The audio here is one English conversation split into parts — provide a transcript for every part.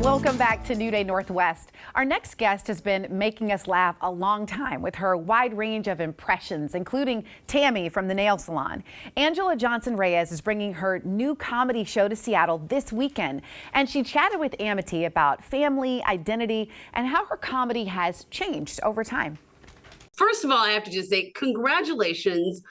Welcome back to New Day Northwest. Our next guest has been making us laugh a long time with her wide range of impressions, including Tammy from the nail salon. Anjelah Johnson-Reyes is bringing her new comedy show to Seattle this weekend, and she chatted with Amity about family, identity, and how her comedy has changed over time. First of all, I have to just say congratulations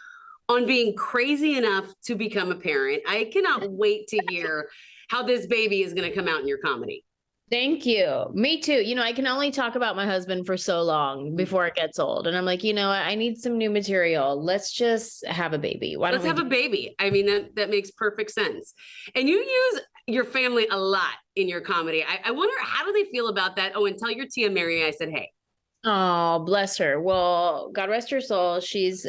on being crazy enough to become a parent. I cannot wait to hear how this baby is going to come out in your comedy. Thank you. Me too. You know, I can only talk about my husband for so long before it gets old. And I'm like, you know, I need some new material. Let's just have a baby. Let's have a baby. I mean, that makes perfect sense. And you use your family a lot in your comedy. I wonder, how do they feel about that? Oh, and tell your Tia Mary I said, hey. Oh, bless her. Well, God rest her soul. She's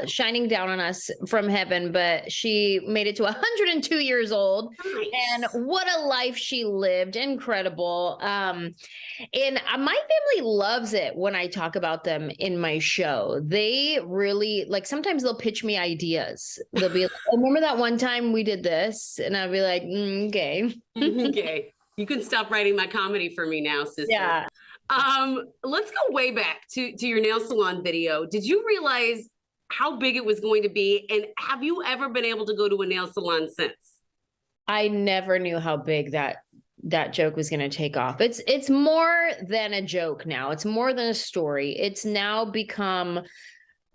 shining down on us from heaven, but she made it to 102 years old. Nice. And what a life she lived. Incredible. And my family loves it when I talk about them in my show. They really, like, sometimes they'll pitch me ideas. They'll be like, oh, remember that one time we did this? And I'll be like, okay. Okay. You can stop writing my comedy for me now, sister. Yeah. Let's go way back to your nail salon video. Did you realize how big it was going to be? And have you ever been able to go to a nail salon since? I never knew how big that joke was going to take off. It's more than a joke now. It's more than a story. It's now become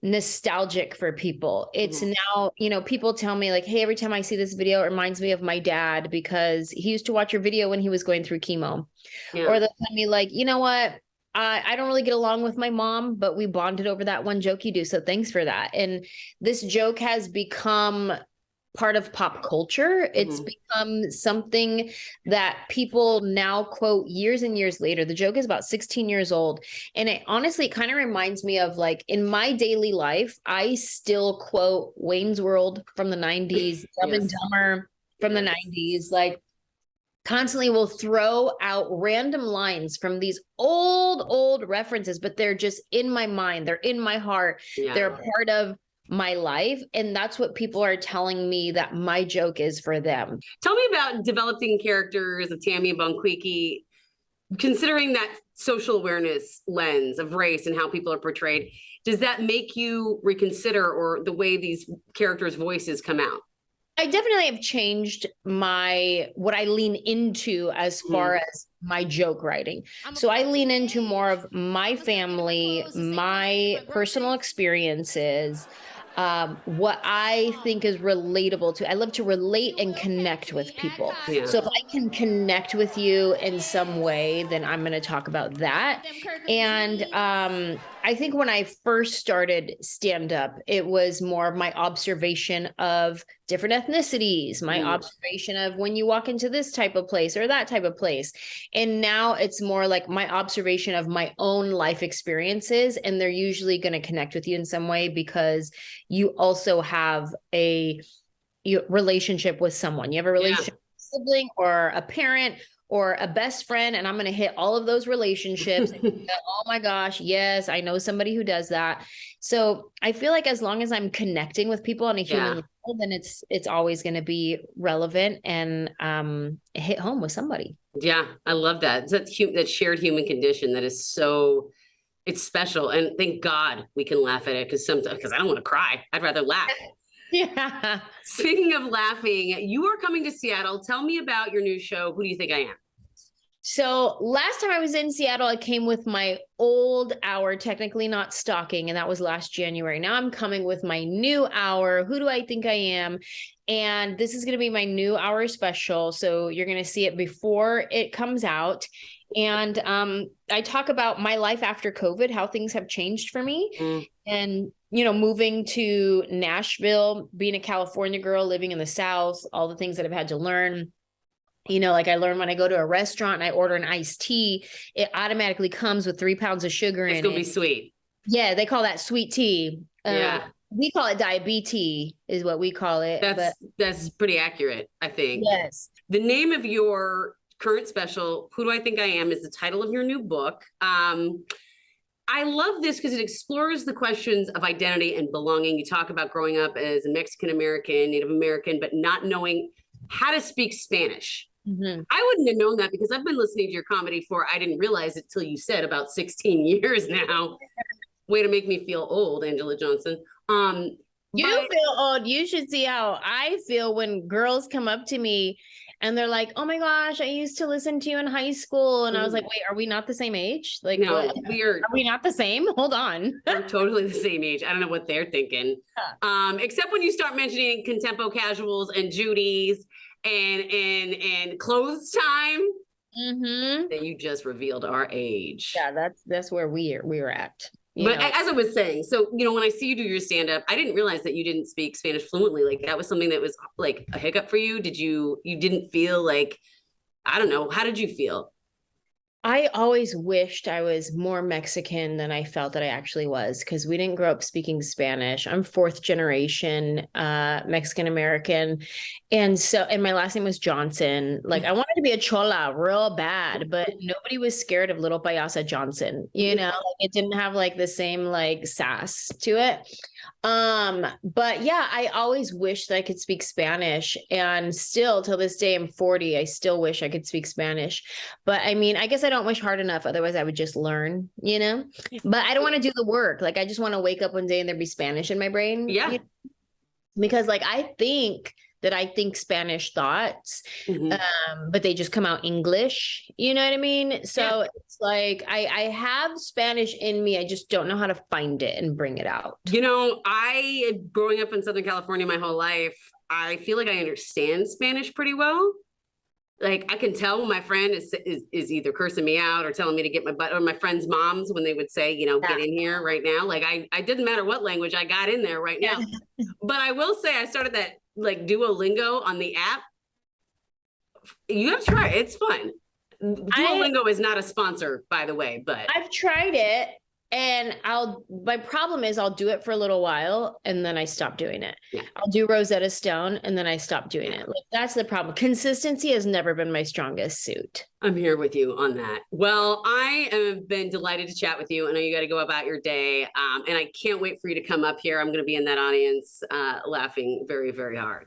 nostalgic for people. It's now, you know, people tell me like, hey, every time I see this video, it reminds me of my dad because he used to watch your video when he was going through chemo. Yeah. Or they'll tell me like, you know what? I don't really get along with my mom, but we bonded over that one joke you do. So thanks for that. And this joke has become part of pop culture. It's become something that people now quote years and years later. The joke is about 16 years old. And it honestly kind of reminds me of like in my daily life, I still quote Wayne's World from the 90s, Dumb and Dumber from the 90s, like constantly will throw out random lines from these old references, but they're just in my mind. They're in my heart. Yeah. They're part of my life. And that's what people are telling me that my joke is for them. Tell me about developing characters of Tammy and Bonquiki, considering that social awareness lens of race and how people are portrayed. Does that make you reconsider or the way these characters' voices come out? I definitely have changed what I lean into as far as my joke writing. So I lean into more of my family, my personal experiences, what I think is relatable to. I love to relate and connect with people. Yeah. So if I can connect with you in some way, then I'm going to talk about that. And I think when I first started stand-up, it was more of my observation of different ethnicities, my observation of when you walk into this type of place or that type of place. And now it's more like my observation of my own life experiences. And they're usually going to connect with you in some way because you also have a relationship with someone. You have a relationship with a sibling or a parent or a best friend, and I'm going to hit all of those relationships. And go, oh my gosh, yes, I know somebody who does that. So I feel like as long as I'm connecting with people on a human level, then it's always going to be relevant and hit home with somebody. Yeah, I love that. It's that shared human condition that is so, it's special. And thank God we can laugh at it because I don't want to cry. I'd rather laugh. Yeah. Speaking of laughing, you are coming to Seattle. Tell me about your new show. Who do you think I am? So last time I was in Seattle, I came with my old hour, technically not stalking, and that was last January. Now I'm coming with my new hour. Who do I think I am? And this is going to be my new hour special. So you're going to see it before it comes out. And I talk about my life after COVID, how things have changed for me. And, you know, moving to Nashville, being a California girl, living in the South, all the things that I've had to learn. You know, like I learned when I go to a restaurant and I order an iced tea, it automatically comes with 3 pounds of sugar in it. It's going to be sweet. Yeah, they call that sweet tea. We call it diabetes is what we call it. That's pretty accurate, I think. Yes. The name of your current special, Who Do I Think I Am, is the title of your new book. I love this because it explores the questions of identity and belonging. You talk about growing up as a Mexican-American, Native American, but not knowing how to speak Spanish. I wouldn't have known that because I've been listening to your comedy for, I didn't realize it till you said about 16 years now. Way to make me feel old, Anjelah Johnson. You feel old. You should see how I feel when girls come up to me and they're like, oh my gosh, I used to listen to you in high school. And I was like, wait, are we not the same age? Like, no, are we not the same? Hold on. We're totally the same age. I don't know what they're thinking. Except when you start mentioning Contempo Casuals and Judy's and Clothes Time. Then you just revealed our age. Yeah, that's where we're at. But as I was saying, so, when I see you do your stand-up, I didn't realize that you didn't speak Spanish fluently. Like, that was something that was like a hiccup for you. You didn't feel like, I don't know, how did you feel? I always wished I was more Mexican than I felt that I actually was, because we didn't grow up speaking Spanish. I'm fourth generation Mexican American. And my last name was Johnson. Like, I wanted to be a chola real bad, but nobody was scared of little payasa Johnson. Like, it didn't have like the same like sass to it. But yeah, I always wished that I could speak Spanish, and still till this day, I'm 40. I still wish I could speak Spanish, but I mean, I guess I don't wish hard enough. Otherwise I would just learn, but I don't want to do the work. Like, I just want to wake up one day and there'd be Spanish in my brain. Yeah. Because like, I think Spanish thoughts, but they just come out English. You know what I mean? So it's like, I have Spanish in me. I just don't know how to find it and bring it out. Growing up in Southern California my whole life, I feel like I understand Spanish pretty well. Like, I can tell when my friend is either cursing me out or telling me to get my butt, or my friends' moms when they would say, get in here right now. Like, I didn't matter what language, I got in there right now. But I will say I started that like Duolingo on the app. You gotta try it. It's fun. Duolingo is not a sponsor, by the way, but I've tried it, and my problem is I'll do it for a little while and then I stop doing it. Yeah. I'll do Rosetta Stone and then I stop doing it. Like, that's the problem. Consistency has never been my strongest suit. I'm here with you on that. Well, I have been delighted to chat with you. I know you got to go about your day. And I can't wait for you to come up here. I'm going to be in that audience laughing very, very hard.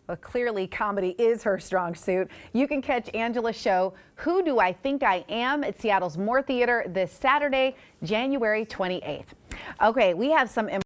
Well, clearly comedy is her strong suit. You can catch Anjelah's show, Who Do I Think I Am, at Seattle's Moore Theater this Saturday, January 28th. Okay, we have some